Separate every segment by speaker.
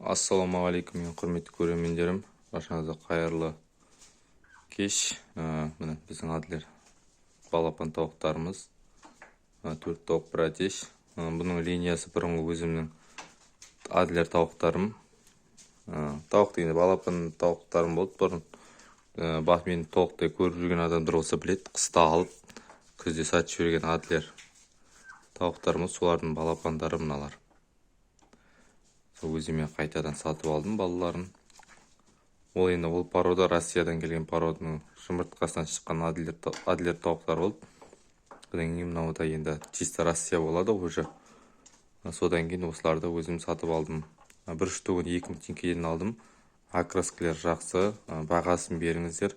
Speaker 1: Ассалаумағалейкум, мен құрметті көрермендерім. Баршаңызға қайырлы кеш. Міне біздің Адлер балапан тауықтарымыз. 4 тауық бір әтеш. Бұның линиясы бұрынғы өзімнің Адлер тауықтарым. Тауық дегенде балапан тауықтарым болды бұрын. Мені толықтай көріп жүрген адамдар болса біледі. Қыста алып, күзде сатып жіберген Адлер тауықтарымыз, солардың балапандары мыналар. Өзіме қайтадан сатып алдым балаларын. Ол порода Россиядан келген породының жұмыртқасынан шыққан Адлер тауықтар болды. Одан кейін мынау да енді чисто Россия болады уже. Содан кейін осыларды өзім сатып алдым. Бір штугын 2000 теңгеден алдым. Окраскілер жақсы. Бағасын беріңіздер.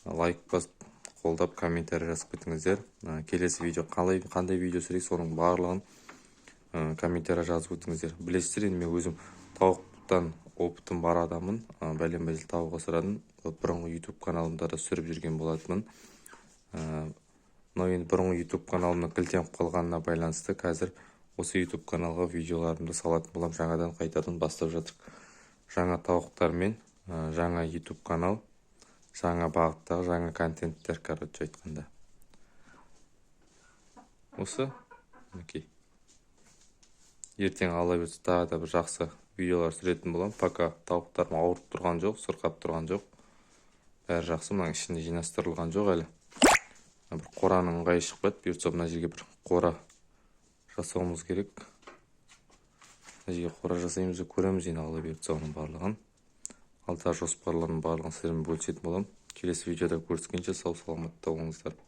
Speaker 1: Лайк басып, қолдап, комментарий жазып кетіңіздер. Келесі видео қандай видео түсірейік, соның барлығын комментарий жазып өтіңіздер. Білесіздер, енді мен өзім тауықтан опытым бар адамын. Бәлем-бәлем тауық асырадым. Бұрынғы YouTube каналымда да түсіріп жүрген болатынмын. Но енді бұрынғы YouTube каналымның кілтеніп қалғанына байланысты қазір осы YouTube каналға видеоларымды салатын болам. Жаңадан қайтадан бастап жатыр. Жаңа тауықтармен жаңа YouTube канал, жаңа бағыттағы жаңа контенттер, короче айтқанда. Осы окей. Ертең ала берсе тағы да бір жақсы видеолар түсіретін болам. Пока тауықтарым ауырып тұрған жоқ, сырқап тұрған жоқ. Бәрі жақсы. Мынаның ішінде жинастырылған жоқ әлі. Бір қораның ыңғайы шықпады. Бұйыртса мына жерге бір қора жасауымыз керек. Мына жерге қора жасаймыз, көреміз енді ала бұйыртса оның барлығын. Алда жоспарларының барлығын сіздермен бөлісетін болам. Келесі видеода көріскенше сау саламатта болыңыздар.